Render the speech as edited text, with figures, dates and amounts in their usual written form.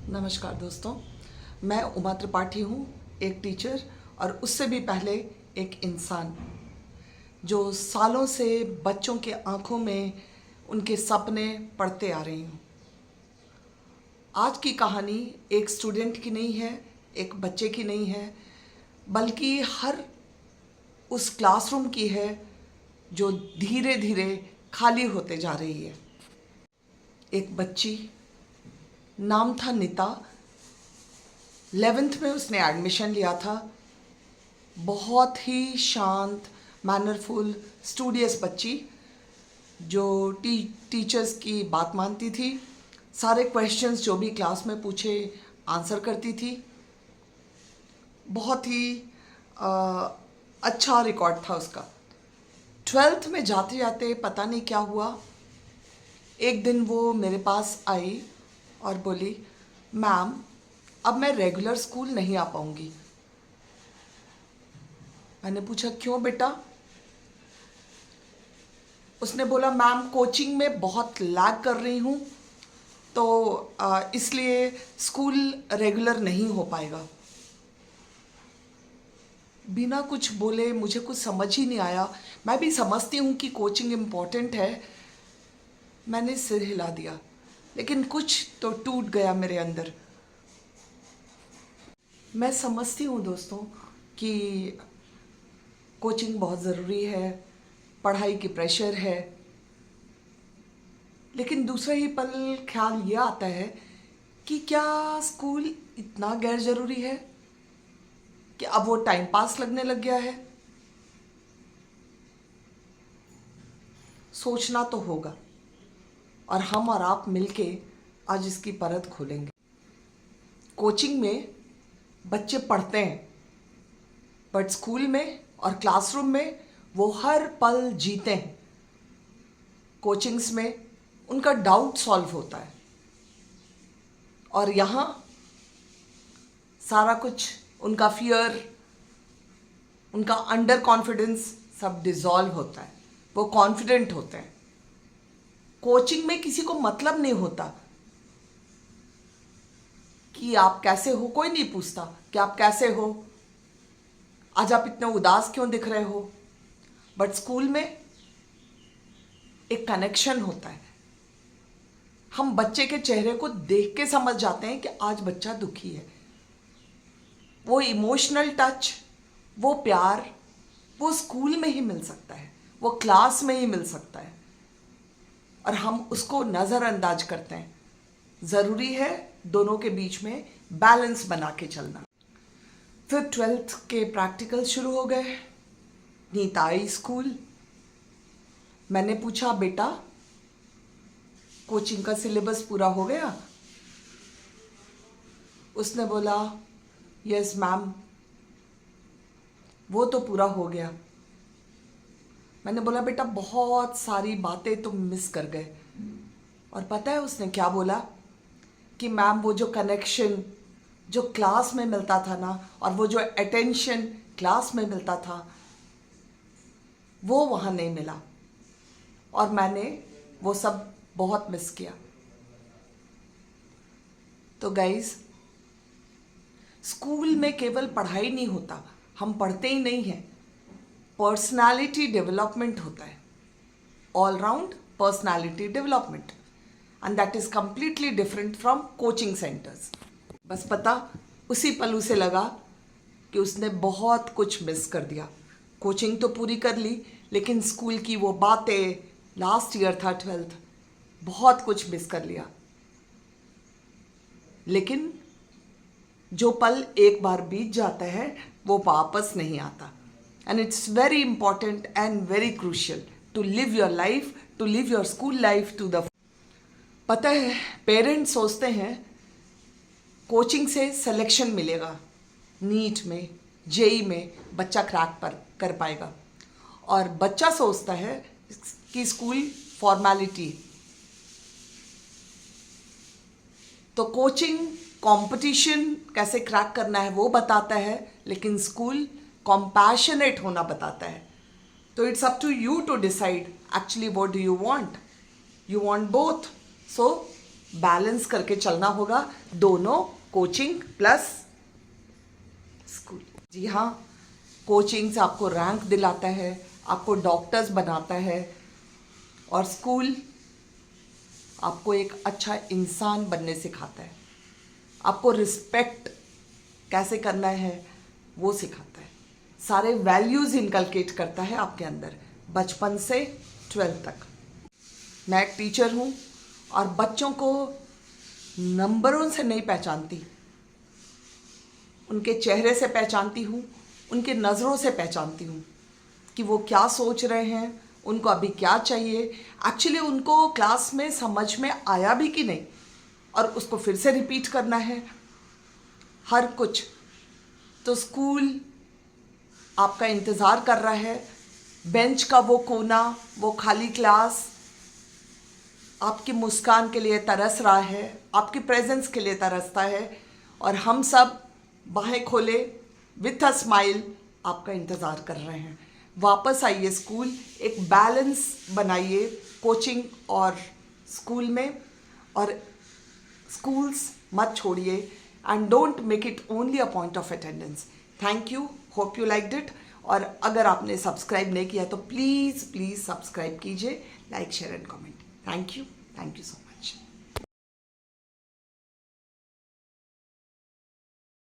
नमस्कार दोस्तों, मैं उमा त्रिपाठी हूँ, एक टीचर और उससे भी पहले एक इंसान जो सालों से बच्चों के आँखों में उनके सपने पढ़ते आ रही हूँ। आज की कहानी एक स्टूडेंट की नहीं है, एक बच्चे की नहीं है, बल्कि हर उस क्लासरूम की है जो धीरे धीरे खाली होते जा रही है। एक बच्ची, नाम था नीता। 11th में उसने एडमिशन लिया था। बहुत ही शांत, मैनरफुल, स्टूडियस बच्ची जो टीचर्स की बात मानती थी। सारे क्वेश्चंस जो भी क्लास में पूछे आंसर करती थी। बहुत ही अच्छा रिकॉर्ड था उसका। 12th में जाते जाते पता नहीं क्या हुआ, एक दिन वो मेरे पास आई और बोली, मैम अब मैं रेगुलर स्कूल नहीं आ पाऊंगी। मैंने पूछा क्यों बेटा? उसने बोला मैम कोचिंग में बहुत लैग कर रही हूँ तो इसलिए स्कूल रेगुलर नहीं हो पाएगा। बिना कुछ बोले मुझे कुछ समझ ही नहीं आया। मैं भी समझती हूँ कि कोचिंग इम्पॉर्टेंट है। मैंने सिर हिला दिया, लेकिन कुछ तो टूट गया मेरे अंदर। मैं समझती हूँ दोस्तों कि कोचिंग बहुत ज़रूरी है, पढ़ाई की प्रेशर है, लेकिन दूसरे ही पल ख्याल ये आता है कि क्या स्कूल इतना गैर ज़रूरी है कि अब वो टाइम पास लगने लग गया है। सोचना तो होगा और हम और आप मिलके आज इसकी परत खोलेंगे। कोचिंग में बच्चे पढ़ते हैं, बट स्कूल में और क्लासरूम में वो हर पल जीते हैं। कोचिंग्स में उनका डाउट सॉल्व होता है और यहाँ सारा कुछ उनका फियर, उनका अंडर कॉन्फिडेंस सब डिसॉल्व होता है। वो कॉन्फिडेंट होते हैं। कोचिंग में किसी को मतलब नहीं होता कि आप कैसे हो। कोई नहीं पूछता कि आप कैसे हो, आज आप इतने उदास क्यों दिख रहे हो। बट स्कूल में एक कनेक्शन होता है। हम बच्चे के चेहरे को देख के समझ जाते हैं कि आज बच्चा दुखी है। वो इमोशनल टच, वो प्यार, वो स्कूल में ही मिल सकता है, वो क्लास में ही मिल सकता है और हम उसको नज़रअंदाज करते हैं। ज़रूरी है दोनों के बीच में बैलेंस बना के चलना। फिर 12th के प्रैक्टिकल शुरू हो गए। नीता आई स्कूल। मैंने पूछा बेटा कोचिंग का सिलेबस पूरा हो गया? उसने बोला यस मैम, वो तो पूरा हो गया। मैंने बोला बेटा बहुत सारी बातें तुम मिस कर गए। और पता है उसने क्या बोला कि मैम वो जो कनेक्शन जो क्लास में मिलता था ना, और वो जो अटेंशन क्लास में मिलता था, वो वहाँ नहीं मिला और मैंने वो सब बहुत मिस किया। तो गाइस, स्कूल में केवल पढ़ाई नहीं होता, हम पढ़ते ही नहीं हैं, पर्सनालिटी डेवलपमेंट होता है, all round personality development, and that is completely different from coaching centres. बस पता उसी पल उसे लगा कि उसने बहुत कुछ मिस कर दिया। कोचिंग तो पूरी कर ली, लेकिन स्कूल की वो बातें, लास्ट ईयर था 12th, बहुत कुछ मिस कर लिया। लेकिन जो पल एक बार बीत जाता है वो वापस नहीं आता। And it's very important and very crucial to live your life, to live your school life to the. पता है पेरेंट्स सोचते हैं कोचिंग से सिलेक्शन मिलेगा, नीट में, जेई में बच्चा क्रैक कर पाएगा, और बच्चा सोचता है कि स्कूल फॉर्मेलिटी। तो कोचिंग कंपटीशन कैसे क्रैक करना है वो बताता है, लेकिन स्कूल कॉम्पैशनेट होना बताता है। तो it's up to you to decide actually what do you want. You want both, so balance करके चलना होगा, दोनों कोचिंग प्लस स्कूल। जी हाँ, कोचिंग से आपको रैंक दिलाता है, आपको डॉक्टर्स बनाता है, और स्कूल आपको एक अच्छा इंसान बनने सिखाता है, आपको रिस्पेक्ट कैसे करना है वो सिखाता है, सारे वैल्यूज़ इनकलकेट करता है आपके अंदर बचपन से 12th तक। मैं एक टीचर हूँ और बच्चों को नंबरों से नहीं पहचानती, उनके चेहरे से पहचानती हूँ, उनके नज़रों से पहचानती हूँ कि वो क्या सोच रहे हैं, उनको अभी क्या चाहिए, एक्चुअली उनको क्लास में समझ में आया भी कि नहीं, और उसको फिर से रिपीट करना है हर कुछ। तो स्कूल आपका इंतज़ार कर रहा है, बेंच का वो कोना, वो खाली क्लास आपकी मुस्कान के लिए तरस रहा है, आपकी प्रेजेंस के लिए तरसता है, और हम सब बाहें खोले विथ अ स्माइल आपका इंतज़ार कर रहे हैं। वापस आइए स्कूल, एक बैलेंस बनाइए कोचिंग और स्कूल में, और स्कूल्स मत छोड़िए, and don't make it only a point of attendance. Thank you, hope you liked it. और अगर आपने सब्सक्राइब नहीं किया तो प्लीज़ प्लीज़ सब्सक्राइब कीजिए, like share and comment. Thank you so much.